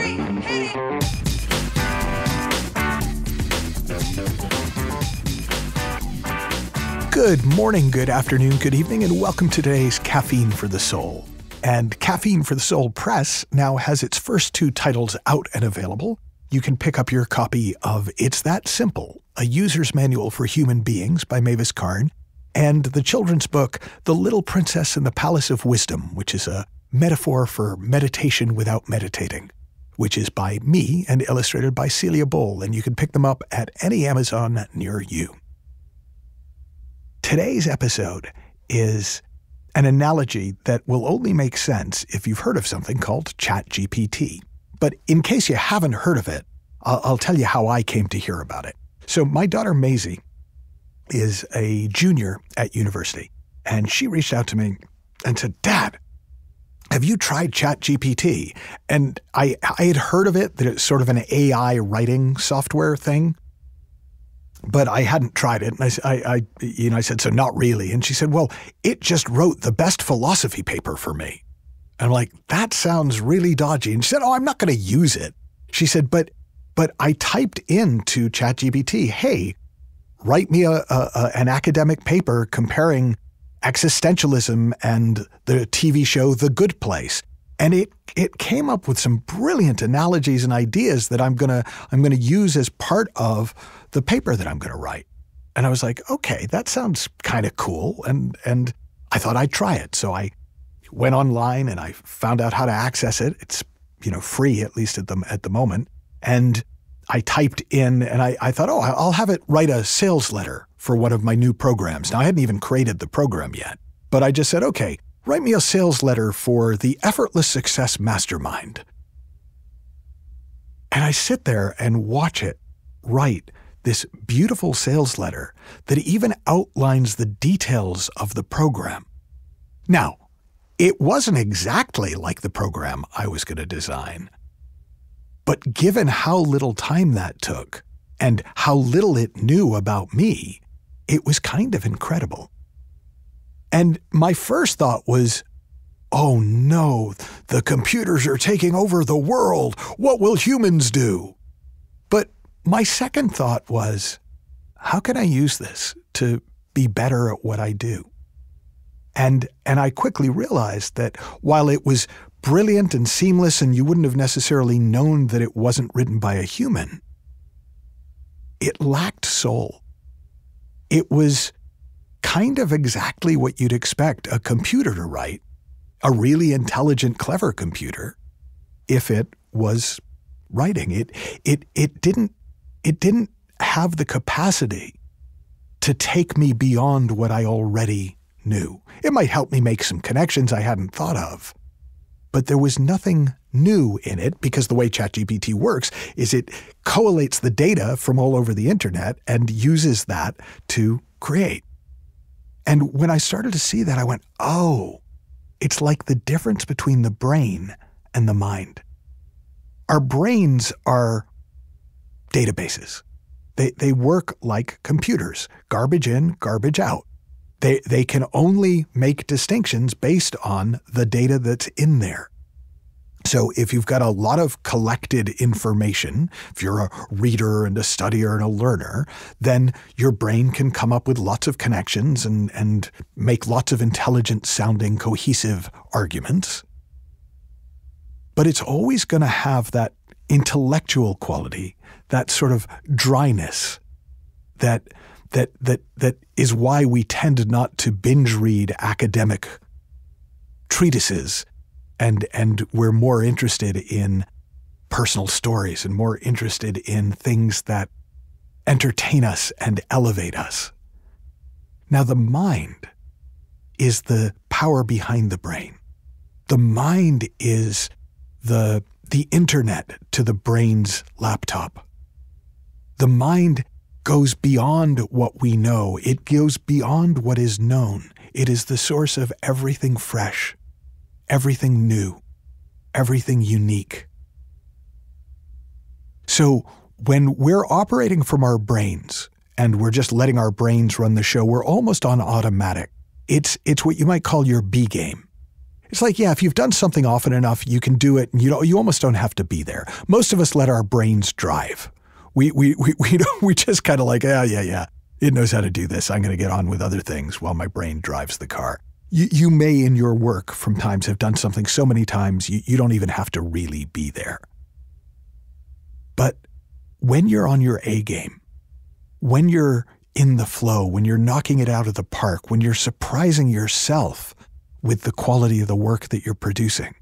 3, hit it! Good morning, good afternoon, good evening, and welcome to today's Caffeine for the Soul. And Caffeine for the Soul Press now has its first 2 titles out and available. You can pick up your copy of It's That Simple, A User's Manual for Human Beings by Mavis Karn, and the children's book, The Little Princess in the Palace of Wisdom, which is a metaphor for meditation without meditating, which is by me and illustrated by Celia Bowl, and you can pick them up at any Amazon near you. Today's episode is an analogy that will only make sense if you've heard of something called GPT. But in case you haven't heard of it, I'll tell you how I came to hear about it. So my daughter Maisie is a junior at university, and she reached out to me and said, "Dad, have you tried ChatGPT?" And I had heard of it, that it's sort of an AI writing software thing, but I hadn't tried it. And I said, "So not really." And she said, "Well, it just wrote the best philosophy paper for me." And I'm like, "That sounds really dodgy." And she said, "Oh, I'm not going to use it." She said, but I typed into ChatGPT, "Hey, write me an academic paper comparing existentialism and the TV show The Good Place." And it came up with some brilliant analogies and ideas that I'm gonna use as part of the paper that I'm gonna write. And I was like, okay, that sounds kind of cool. And I thought I'd try it. So I went online and I found out how to access it. It's free, at least at the moment. And I typed in and I thought, oh, I'll have it write a sales letter for one of my new programs. Now, I hadn't even created the program yet, but I just said, okay, write me a sales letter for the Effortless Success Mastermind. And I sit there and watch it write this beautiful sales letter that even outlines the details of the program. Now, it wasn't exactly like the program I was going to design, but given how little time that took and how little it knew about me, it was kind of incredible. And my first thought was, oh no, the computers are taking over the world. What will humans do? But my second thought was, how can I use this to be better at what I do? And I quickly realized that while it was brilliant and seamless and you wouldn't have necessarily known that it wasn't written by a human, it lacked soul. It was kind of exactly what you'd expect a computer to write, a really intelligent, clever computer, if it was writing. It didn't have the capacity to take me beyond what I already knew. It might help me make some connections I hadn't thought of, but there was nothing new in it because the way ChatGPT works is it collates the data from all over the internet and uses that to create. And when I started to see that, I went, oh, it's like the difference between the brain and the mind. Our brains are databases. They work like computers, garbage in, garbage out. They can only make distinctions based on the data that's in there. So if you've got a lot of collected information, if you're a reader and a studier and a learner, then your brain can come up with lots of connections and make lots of intelligent sounding cohesive arguments. But it's always going to have that intellectual quality, that sort of dryness, that is why we tend not to binge read academic treatises. And we're more interested in personal stories and more interested in things that entertain us and elevate us. Now, the mind is the power behind the brain. The mind is the internet to the brain's laptop. The mind goes beyond what we know. It goes beyond what is known. It is the source of everything fresh, everything new, everything unique. So when we're operating from our brains and we're just letting our brains run the show, we're almost on automatic. It's what you might call your B game. It's like, yeah, if you've done something often enough, you can do it, and you almost don't have to be there. Most of us let our brains drive. We just kind of like, yeah, it knows how to do this. I'm going to get on with other things while my brain drives the car. You may in your work from times have done something so many times you don't even have to really be there. But when you're on your A game, when you're in the flow, when you're knocking it out of the park, when you're surprising yourself with the quality of the work that you're producing,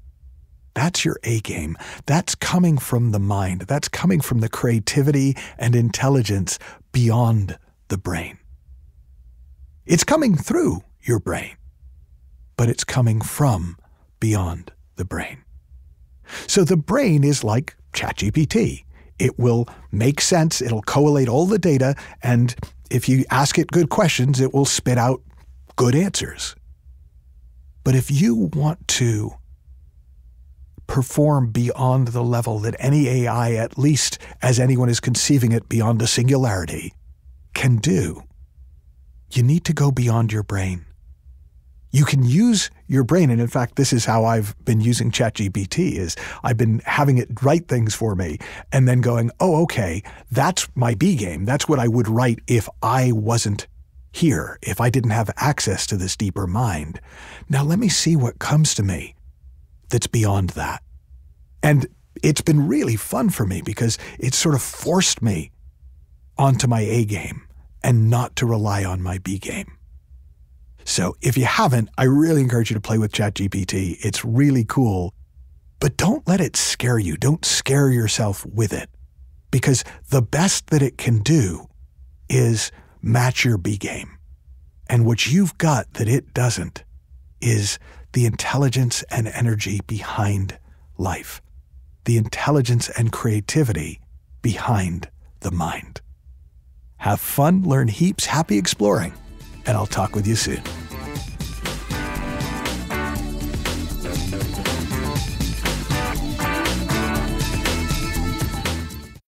that's your A game. That's coming from the mind. That's coming from the creativity and intelligence beyond the brain. It's coming through your brain, but it's coming from beyond the brain. So the brain is like ChatGPT. It will make sense, it'll collate all the data, and if you ask it good questions, it will spit out good answers. But if you want to perform beyond the level that any AI, at least as anyone is conceiving it beyond a singularity, can do, you need to go beyond your brain. You can use your brain, and in fact, this is how I've been using ChatGPT, is I've been having it write things for me and then going, oh, okay, that's my B game. That's what I would write if I wasn't here, if I didn't have access to this deeper mind. Now let me see what comes to me that's beyond that. And it's been really fun for me because it's sort of forced me onto my A game and not to rely on my B game. So if you haven't, I really encourage you to play with ChatGPT. It's really cool, but don't let it scare you. Don't scare yourself with it, because the best that it can do is match your B game. And what you've got that it doesn't is the intelligence and energy behind life, the intelligence and creativity behind the mind. Have fun, learn heaps, happy exploring, and I'll talk with you soon.